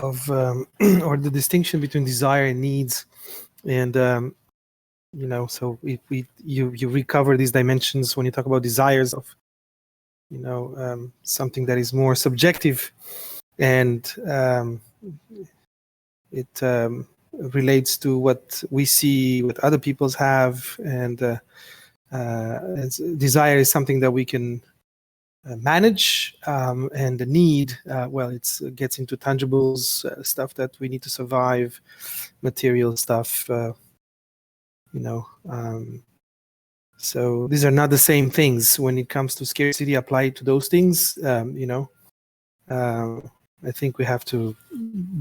or the distinction between desire and needs, and you know, so you recover these dimensions when you talk about desires of, you know, something that is more subjective, and it relates to what we see, what other people's have, and desire is something that we can manage, and the need, well, it gets into tangibles, stuff that we need to survive, material stuff, you know. So these are not the same things. When it comes to scarcity, apply it to those things, you know. I think we have to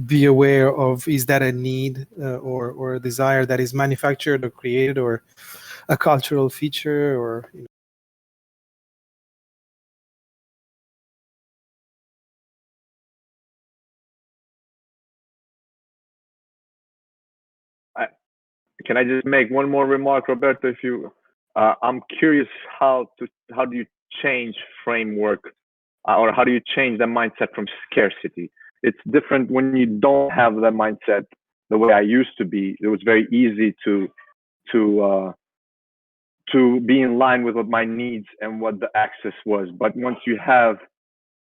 be aware of, is that a need or a desire that is manufactured or created, or a cultural feature, or, you know. Can I just make one more remark, Roberto? If you, I'm curious how do you change framework, or how do you change the mindset from scarcity? It's different when you don't have that mindset the way I used to be. It was very easy to be in line with what my needs and what the access was. But once you have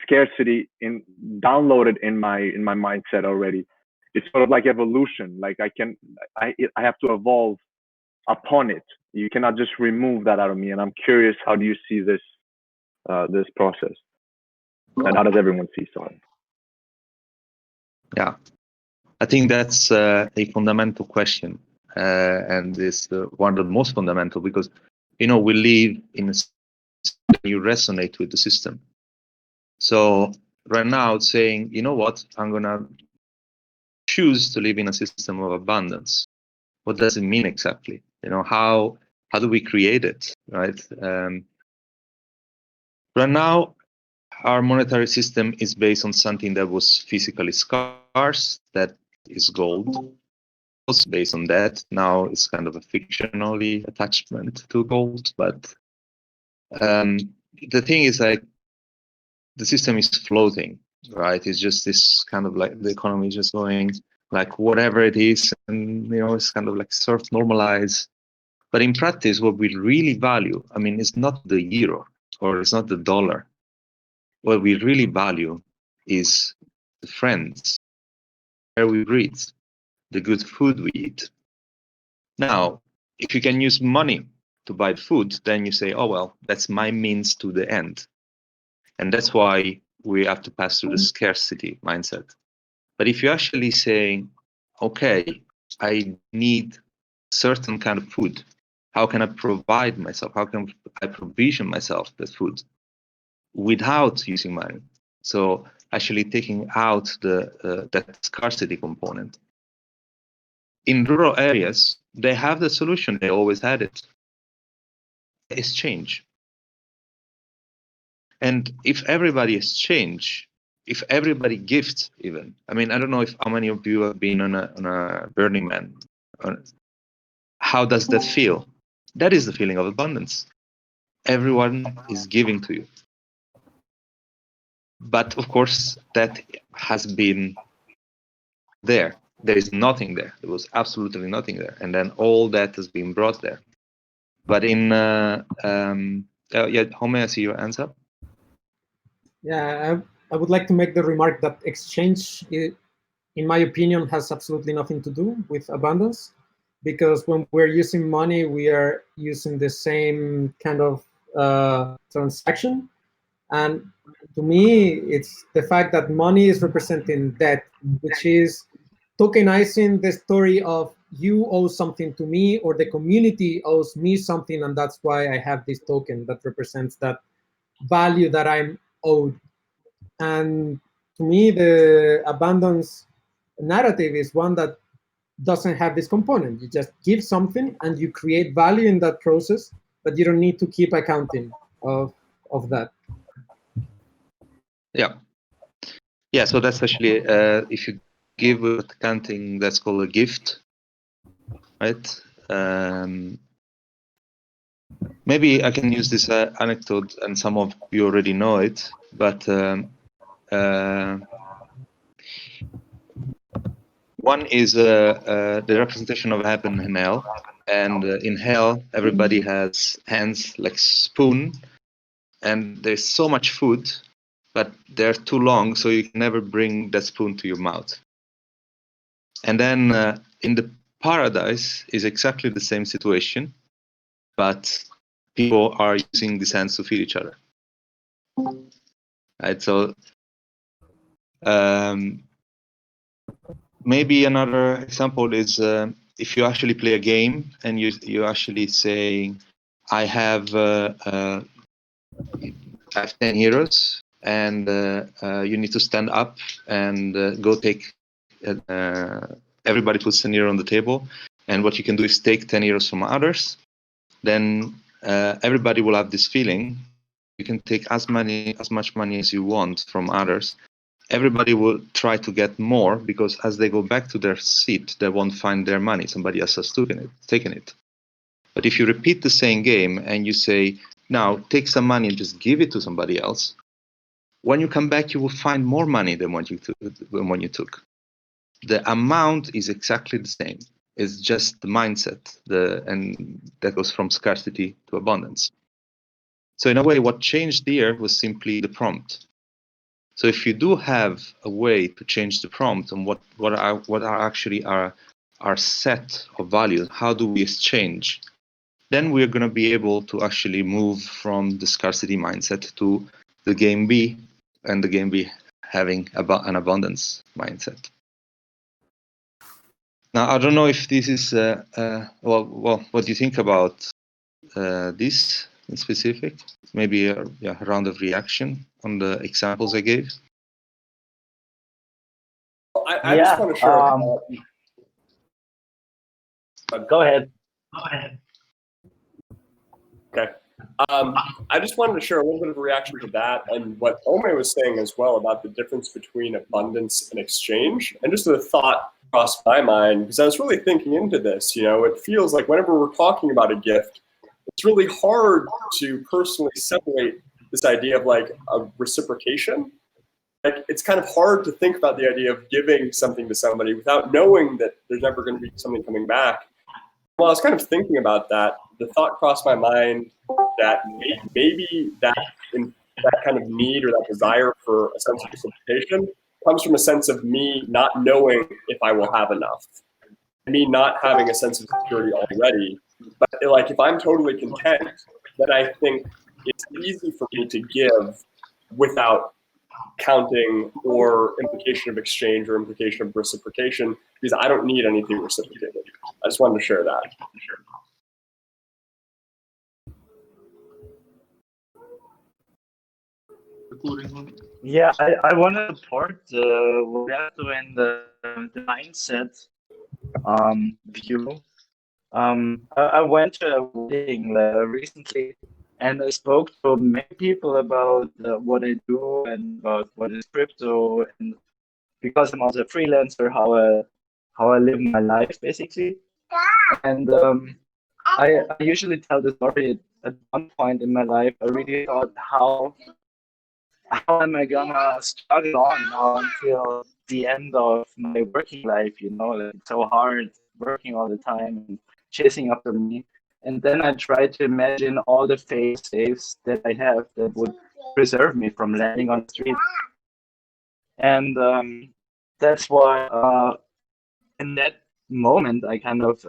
scarcity downloaded in my mindset already, it's sort of like evolution. Like I have to evolve upon it. You cannot just remove that out of me. And I'm curious, how do you see this this process, and how does everyone see so? Yeah, I think that's a fundamental question, and it's one of the most fundamental, because, you know, we live in a system that you resonate with the system. So right now, saying, you know what, I'm gonna choose to live in a system of abundance. What does it mean exactly? You know, how do we create it, right? Right now, our monetary system is based on something that was physically scarce, that is gold. Was based on that. Now it's kind of a fictionally attachment to gold, but the thing is, like, the system is floating, right? It's just this kind of like the economy is just going like whatever it is, and, you know, it's kind of like sort of normalized. But in practice, what we really value, I mean, it's not the euro or it's not the dollar. What we really value is the friends, where we breathe, the good food we eat. Now, if you can use money to buy food, then you say, oh, well, that's my means to the end. And that's why we have to pass through the scarcity mindset. But if you're actually saying, okay, I need certain kind of food, how can I provide myself? How can I provision myself that food without using money? So actually taking out that scarcity component. In rural areas, they have the solution. They always had it. Exchange. And if everybody exchange, if everybody gives, even, I mean, I don't know if how many of you have been on a Burning Man. How does that feel? That is the feeling of abundance. Everyone is giving to you. But of course, that has been there. There is nothing there. There was absolutely nothing there. And then all that has been brought there. But in, yeah, Home, I see your hands up. Yeah, I would like to make the remark that exchange, in my opinion, has absolutely nothing to do with abundance, because when we're using money, we are using the same kind of transaction. And to me, it's the fact that money is representing debt, which is tokenizing the story of you owe something to me, or the community owes me something, and that's why I have this token that represents that value that I'm owed. And to me, the abundance narrative is one that doesn't have this component. You just give something and you create value in that process, but you don't need to keep accounting of that. Yeah. Yeah, so that's actually, if you give with accounting, that's called a gift, right? Maybe I can use this anecdote, and some of you already know it, but One is the representation of heaven and hell, and in hell everybody has hands like spoon, and there's so much food, but they're too long, so you can never bring that spoon to your mouth. And then in the paradise is exactly the same situation, but people are using these hands to feed each other. Right, so maybe another example is if you actually play a game and you actually say, I have 10 heroes, and you need to stand up and go take. Everybody puts 10 euros on the table, and what you can do is take 10 euros from others. Then everybody will have this feeling. You can take as much money as you want from others. Everybody will try to get more, because as they go back to their seat, they won't find their money. Somebody else has taken it. But if you repeat the same game and you say, now take some money and just give it to somebody else, when you come back, you will find more money than what you took. The amount is exactly the same. It's just the mindset, and that goes from scarcity to abundance. So in a way, what changed here was simply the prompt. So if you do have a way to change the prompt and what are actually our set of values, how do we exchange, then we're going to be able to actually move from the scarcity mindset to the game B, and the game B having an abundance mindset. Now, I don't know if this is, well, what do you think about this in specific? Maybe a round of reaction on the examples I gave? I just want to share. Go ahead. Okay. I just wanted to share a little bit of a reaction to that and what Ome was saying as well about the difference between abundance and exchange. And just a thought crossed my mind, because I was really thinking into this. You know, it feels like whenever we're talking about a gift, it's really hard to personally separate this idea of like a reciprocation. Like, it's kind of hard to think about the idea of giving something to somebody without knowing that there's never going to be something coming back. While I was kind of thinking about that, the thought crossed my mind that maybe that kind of need or that desire for a sense of reciprocation comes from a sense of me not knowing if I will have enough, me not having a sense of security already. But like, if I'm totally content, then I think it's easy for me to give without counting or implication of exchange or implication of reciprocation, because I don't need anything reciprocated. I just wanted to share that. Yeah, I want to support Roberto and the mindset view. I went to a wedding recently, and I spoke to many people about what I do and about what is crypto, and because I'm also a freelancer, how I live my life basically. And I usually tell the story. At one point in my life, I really thought, how am I gonna struggle on now until the end of my working life? You know, like, it's so hard working all the time and chasing after money. And then I tried to imagine all the fail safes that I have that would preserve me from landing on the street. And that's why in that moment I kind of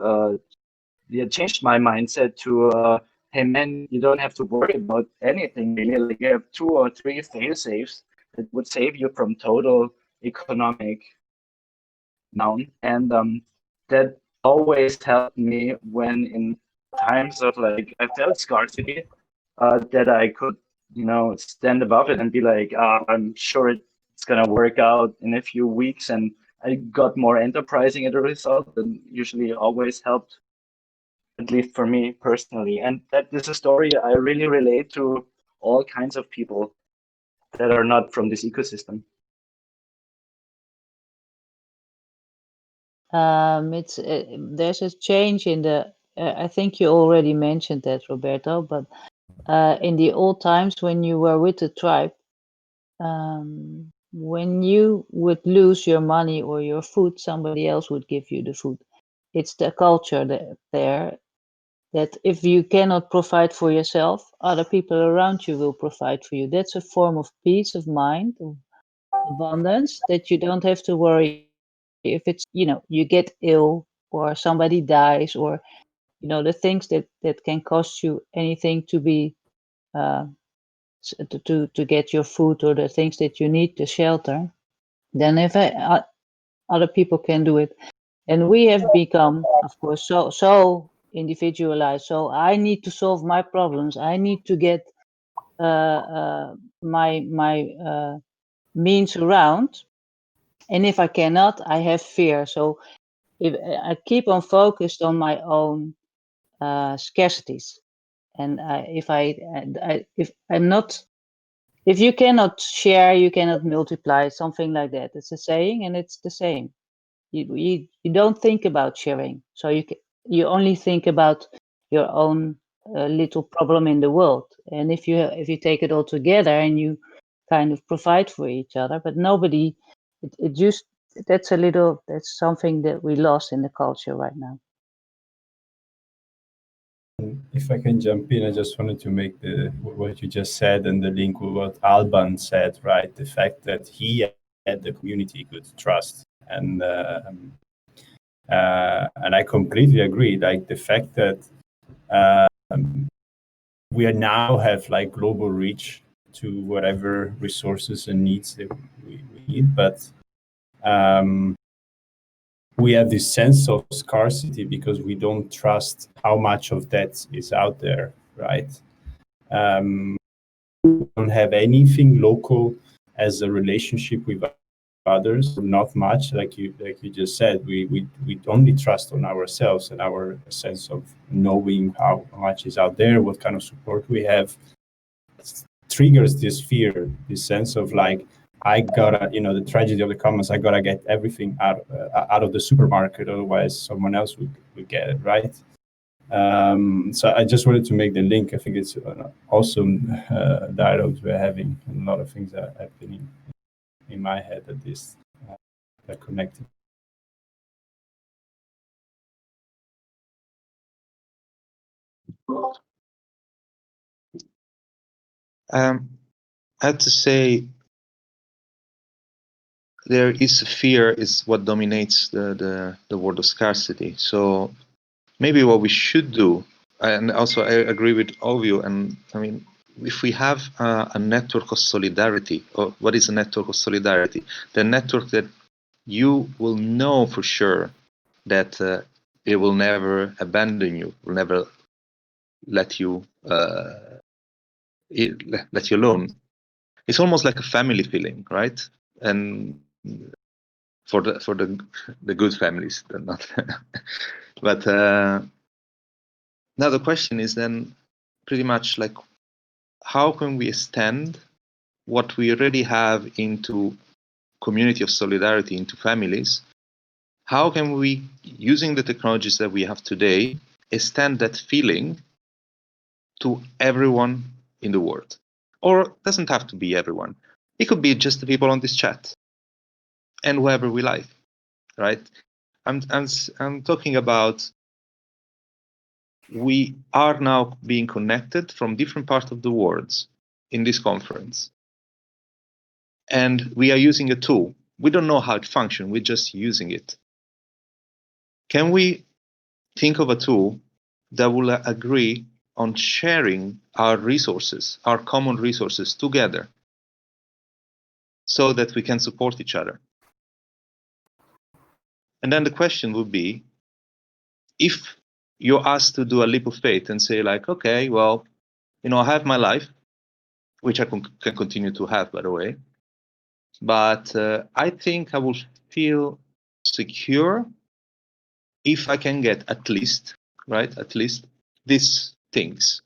changed my mindset to hey man, you don't have to worry about anything really. Like, you have 2 or 3 fail safes that would save you from total economic down. And that always helped me when in times of like I felt scarcity, that I could, you know, stand above it and be like, I'm sure it's gonna work out in a few weeks. And I got more enterprising as a result, and usually always helped, at least for me personally. And that is a story I really relate to all kinds of people that are not from this ecosystem. There's a change in the. I think you already mentioned that, Roberto. But in the old times when you were with the tribe, when you would lose your money or your food, somebody else would give you the food. It's the culture there that if you cannot provide for yourself, other people around you will provide for you. That's a form of peace of mind, of abundance, that you don't have to worry if it's, you get ill or somebody dies, or, the things that can cost you anything to be, to get your food, or the things that you need to shelter. Then if other people can do it. And we have become, of course, so individualized. So I need to solve my problems. I need to get my means around. And if I cannot, I have fear. So if I keep on focused on my own scarcities, and if you cannot share, you cannot multiply. Something like that. It's a saying, and it's the same. You don't think about sharing, so you only think about your own little problem in the world. And if you take it all together and you kind of provide for each other, but nobody, it just that's something that we lost in the culture right now. If I can jump in, I just wanted to make what you just said and the link with what Alban said, right? The fact that he had the community could trust, and I completely agree. Like the fact that we now have like global reach to whatever resources and needs that we need, but we have this sense of scarcity because we don't trust how much of that is out there, right? We don't have anything local as a relationship with others, not much. Like you just said, we only trust on ourselves and our sense of knowing how much is out there, what kind of support we have. It triggers this fear, this sense of like, I gotta, the tragedy of the commons, I gotta get everything out of the supermarket, otherwise someone else would get it, right? So I just wanted to make the link. I think it's an awesome dialogue we're having, and a lot of things are happening in my head at this that connected. I have to say, there is fear is what dominates the world of scarcity. So maybe what we should do, and also I agree with all of you, and I mean, if we have a network of solidarity, or what is a network of solidarity? The network that you will know for sure that it will never abandon you, will never let you let you alone. It's almost like a family feeling, right? And for the good families, not. But now the question is then pretty much like, how can we extend what we already have into community of solidarity, into families? How can we, using the technologies that we have today, extend that feeling to everyone in the world? Or it doesn't have to be everyone. It could be just the people on this chat and whoever we like, right? I'm talking about, we are now being connected from different parts of the world in this conference. And we are using a tool. We don't know how it functions, we're just using it. Can we think of a tool that will agree on sharing our resources, our common resources together, so that we can support each other? And then the question would be, if you're asked to do a leap of faith and say like, okay, well, I have my life, which I can continue to have, by the way, but I think I will feel secure if I can get at least these things,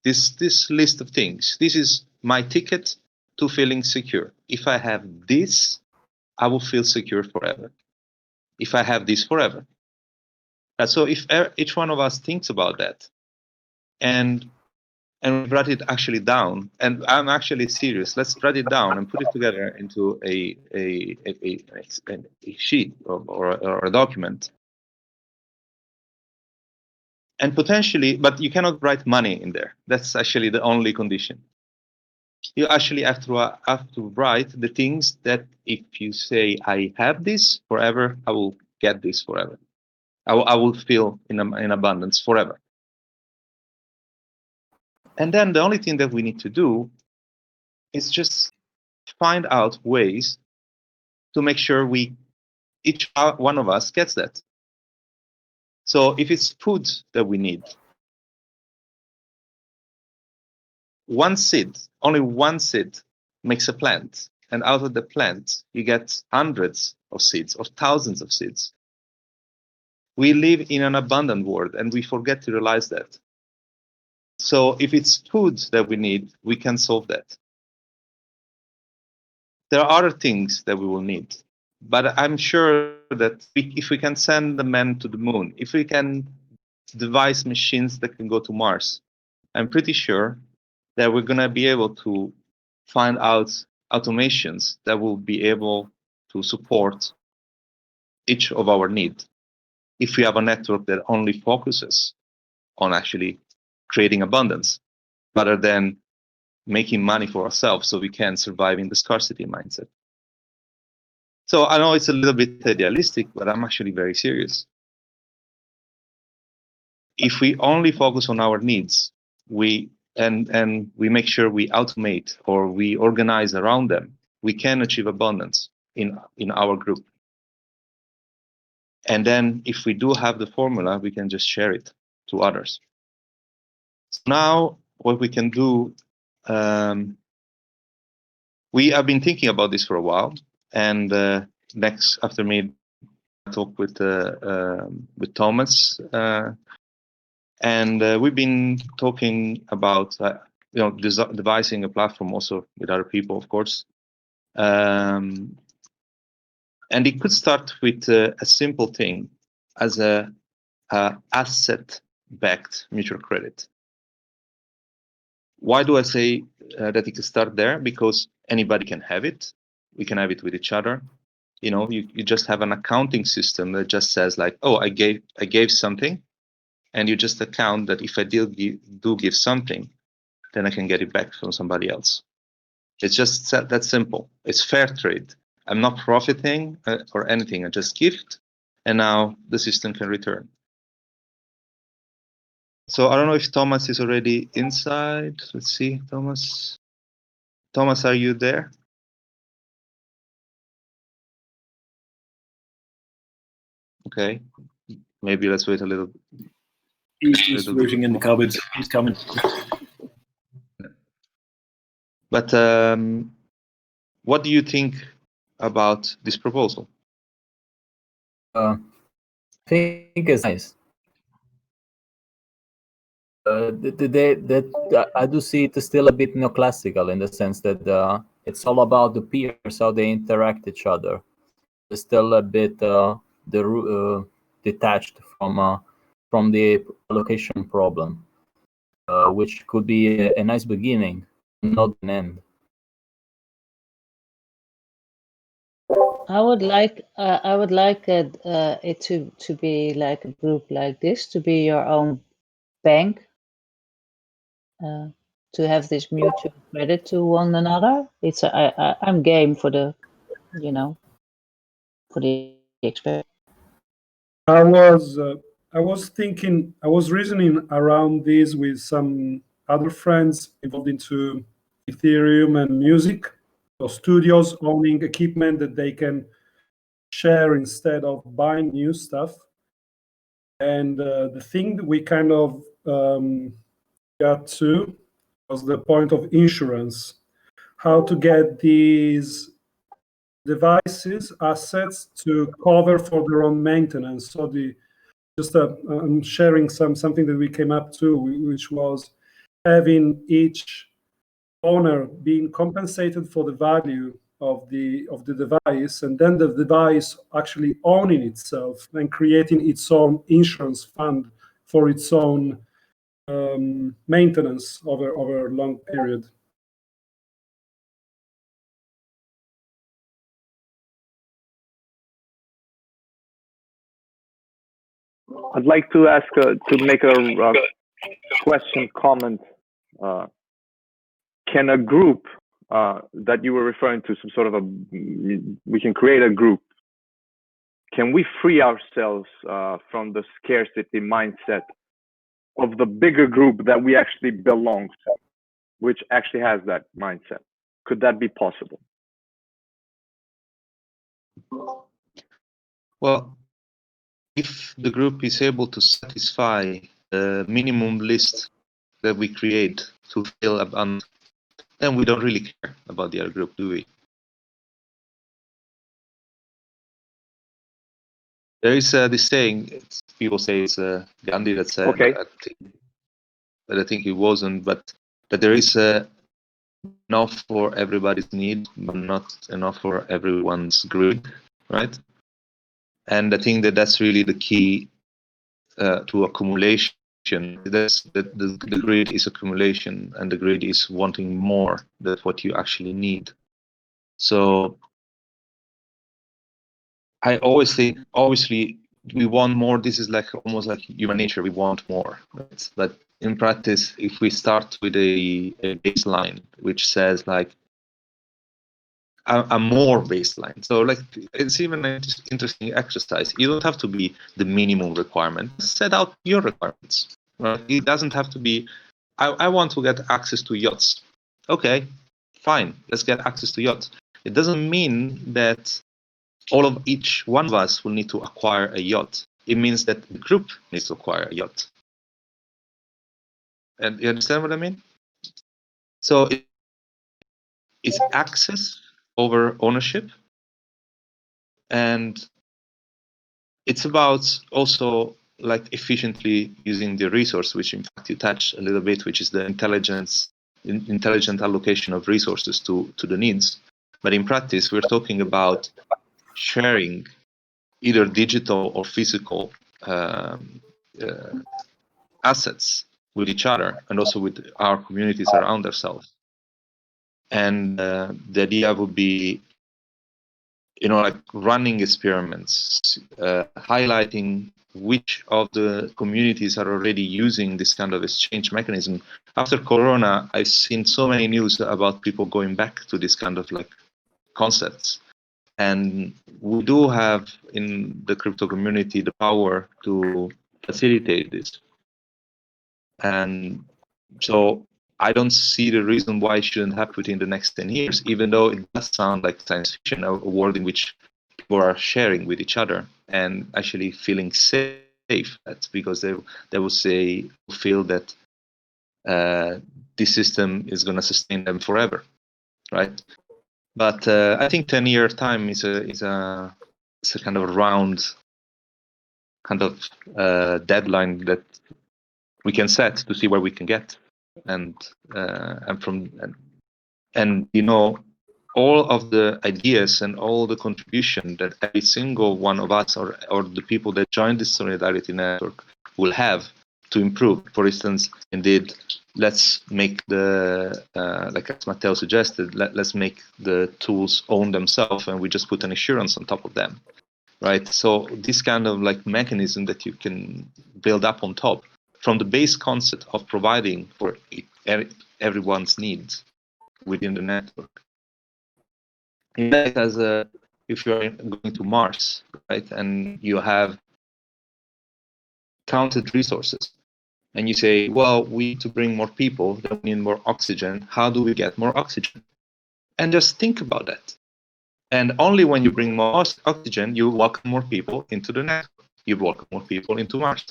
this list of things. This is my ticket to feeling secure. If I have this, I will feel secure forever. If I have this forever. So if each one of us thinks about that, and and we brought it actually down. And I'm actually serious. Let's write it down and put it together into a sheet or a document. And potentially, but you cannot write money in there. That's actually the only condition. You actually have to write the things that if you say, I have this forever, I will get this forever. I will feel in abundance forever. And then the only thing that we need to do is just find out ways to make sure each one of us gets that. So if it's food that we need, only one seed makes a plant. And out of the plant, you get hundreds of seeds or thousands of seeds. We live in an abundant world and we forget to realize that. So if it's food that we need, we can solve that. There are other things that we will need. But I'm sure that if we can send the man to the moon, if we can devise machines that can go to Mars, I'm pretty sure that we're going to be able to find out automations that will be able to support each of our needs. If we have a network that only focuses on actually creating abundance rather than making money for ourselves so we can survive in the scarcity mindset. So I know it's a little bit idealistic, but I'm actually very serious. If we only focus on our needs, and we make sure we automate or we organize around them, we can achieve abundance in our group. And then if we do have the formula, we can just share it to others. So now what we can do, we have been thinking about this for a while, and next after me I talk with Thomas, and we've been talking about devising a platform also with other people, of course. And it could start with a simple thing as a asset-backed mutual credit. Why do I say that it could start there? Because anybody can have it. We can have it with each other. You just have an accounting system that just says like, oh, I gave something, and you just account that if I do give something, then I can get it back from somebody else. It's just that simple. It's fair trade. I'm not profiting or anything. I just gift, and now the system can return. So I don't know if Thomas is already inside. Let's see, Thomas. Thomas, are you there? Okay. Maybe let's wait a little. He's rooting in the cupboard. He's coming. But what do you think about this proposal? I think it's nice. I do see it still a bit neoclassical in the sense that it's all about the peers, how they interact each other. It's still a bit detached from the allocation problem, which could be a nice beginning, not an end. I would like it to be like a group like this, to be your own bank, to have this mutual credit to one another. I'm game for the experiment. I was thinking, I was reasoning around this with some other friends involved into Ethereum and music. So studios owning equipment that they can share instead of buying new stuff. And the thing that we kind of got to was the point of insurance. How to get these devices, assets to cover for their own maintenance. So I'm sharing something that we came up to, which was having each owner being compensated for the value of the device, and then the device actually owning itself and creating its own insurance fund for its own maintenance over a long period. I'd like to ask to make a question comment. Can a group that you were referring to, some sort of we can create a group. Can we free ourselves from the scarcity mindset of the bigger group that we actually belong to, which actually has that mindset? Could that be possible? Well, if the group is able to satisfy the minimum list that we create to feel abundant, then we don't really care about the other group, do we? There is this saying, people say it's Gandhi that said, okay. but I think it wasn't, but that there is enough for everybody's need, but not enough for everyone's greed, right? And I think that that's really the key to accumulation. That's that the greed is accumulation, and the greed is wanting more than what you actually need. So I always think, obviously, we want more. This is like almost like human nature. We want more, right? But in practice, if we start with a baseline, which says like a more baseline. So like it's even an interesting exercise. You don't have to be the minimum requirement. Set out your requirements. Right? It doesn't have to be, I want to get access to yachts. Okay, fine. Let's get access to yachts. It doesn't mean that each one of us will need to acquire a yacht. It means that the group needs to acquire a yacht. And you understand what I mean? So it's access over ownership, and it's about also like efficiently using the resource, which in fact you touched a little bit, which is the intelligent allocation of resources to the needs. But in practice, we're talking about sharing either digital or physical assets with each other, and also with our communities around ourselves. And the idea would be, like running experiments, highlighting which of the communities are already using this kind of exchange mechanism. After Corona, I've seen so many news about people going back to this kind of like concepts. And we do have in the crypto community the power to facilitate this. And so I don't see the reason why it shouldn't happen within the next 10 years, even though it does sound like science fiction, a world in which people are sharing with each other and actually feeling safe, because they will feel that this system is going to sustain them forever, right? But I think 10-year time is a kind of round kind of deadline that we can set to see where we can get, and all of the ideas and all the contribution that every single one of us or the people that join this solidarity network will have to improve. For instance, indeed, let's make the like as Matteo suggested, let's make the tools own themselves, and we just put an insurance on top of them, right? So this kind of like mechanism that you can build up on top from the base concept of providing for everyone's needs within the network. As if you're going to Mars, right, and you have counted resources, and you say, well, we need to bring more people, then we need more oxygen. How do we get more oxygen? And just think about that. And only when you bring more oxygen, you welcome more people into the network. You welcome more people into Mars.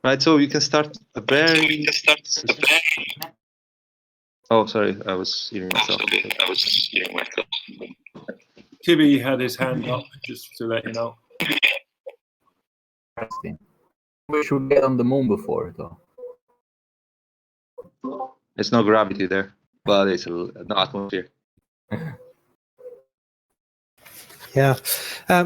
Right, so you can start a very... Oh, sorry, I was eating myself. Tibi had his hand up, just to let you know. Interesting. We should get on the moon before, though. There's no gravity there, but it's no atmosphere. Yeah.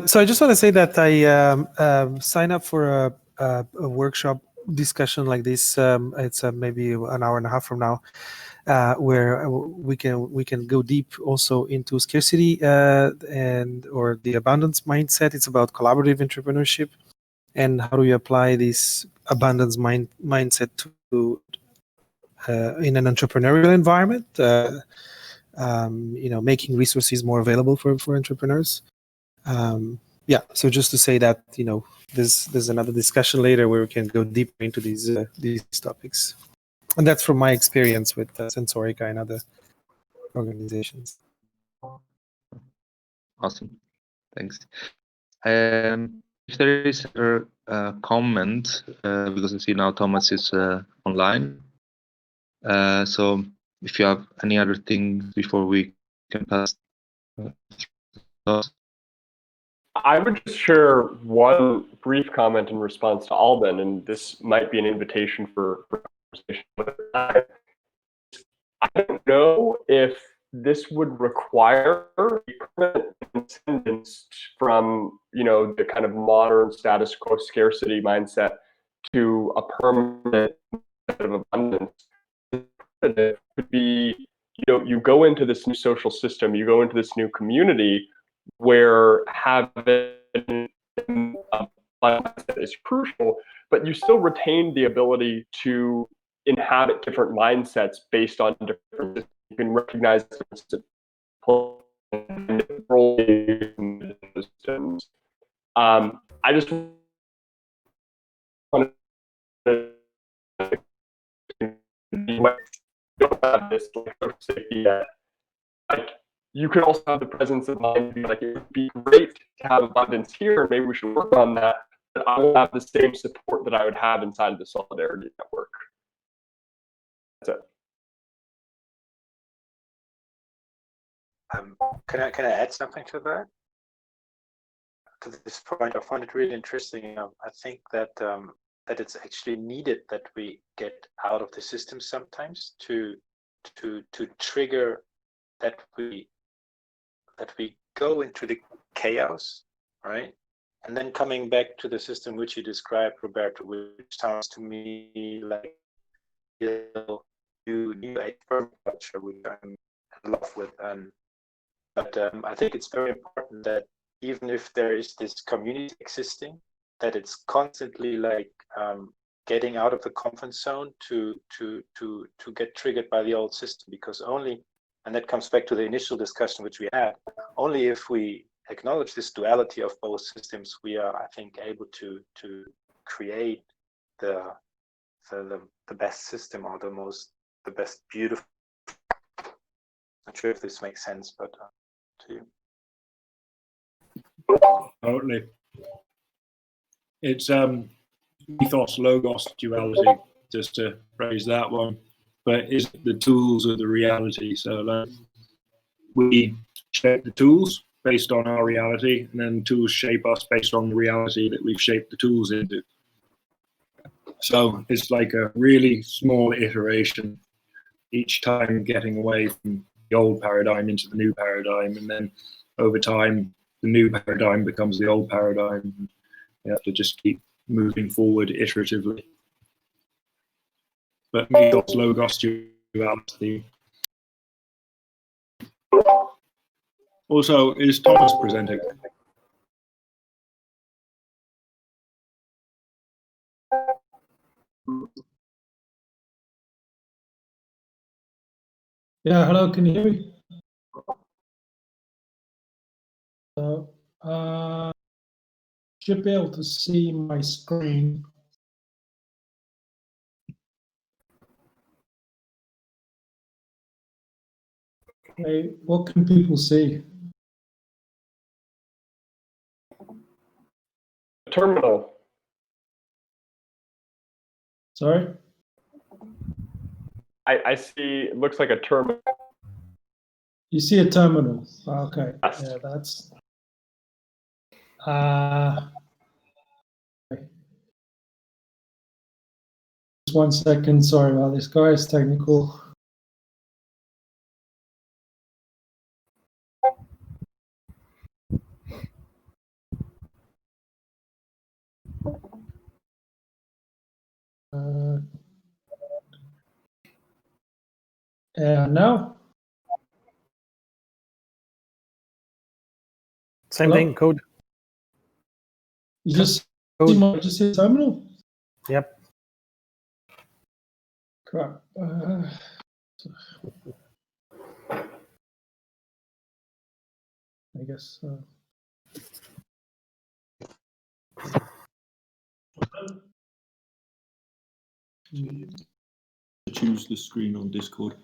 So I just want to say that I signed up for a workshop discussion like this. It's maybe an hour and a half from now, where we can go deep also into scarcity or the abundance mindset. It's about collaborative entrepreneurship, and how do you apply this abundance mindset to in an entrepreneurial environment. Making resources more available for entrepreneurs. Yeah, so just to say that, there's another discussion later where we can go deeper into these topics, and that's from my experience with Sensorica and other organizations. Awesome, thanks. If there is a comment, because I see now Thomas is online, so if you have any other things before we can pass. I would just share one brief comment in response to Alban, and this might be an invitation for conversation with I don't know if this would require permanent transcendence from the kind of modern status quo scarcity mindset to a permanent set of abundance. It could be, you go into this new social system, you go into this new community where having a mindset is crucial, but you still retain the ability to inhabit different mindsets based on different. You can recognize systems. I just want to don't have this safety yet. Like, you could also have the presence of mind be like, it would be great to have abundance here, and maybe we should work on that, but I will have the same support that I would have inside of the Solidarity Network. That's it. Can I add something to that? To this point, I find it really interesting. I think that that it's actually needed that we get out of the system sometimes to trigger that we go into the chaos, right? And then coming back to the system which you described, Roberto, which sounds to me like new age culture, which I'm in love with. But I think it's very important that even if there is this community existing, that it's constantly like getting out of the comfort zone to get triggered by the old system, because only, and that comes back to the initial discussion which we had, only if we acknowledge this duality of both systems, we are, I think, able to create the best system, or the best beautiful. Not sure if this makes sense, but to you. Totally. It's ethos logos duality, just to phrase that one, but is the tools of the reality. So like, we shape the tools based on our reality, and then tools shape us based on the reality that we've shaped the tools into. So it's like a really small iteration each time, getting away from the old paradigm into the new paradigm, and then over time the new paradigm becomes the old paradigm. You have to just keep moving forward iteratively. But mythos logos duality. Also, is Thomas presenting? Yeah, hello, can you hear me? Should be able to see my screen. Hey, what can people see? Terminal. Sorry? I see, it looks like a terminal. You see a terminal. Okay. Yes. Yeah, that's. Just 1 second. Sorry about this, guys. Technical. Now? Same Hello? thing, code. You just Code. see my terminal? Yep. Crap. I guess. Choose the screen on Discord.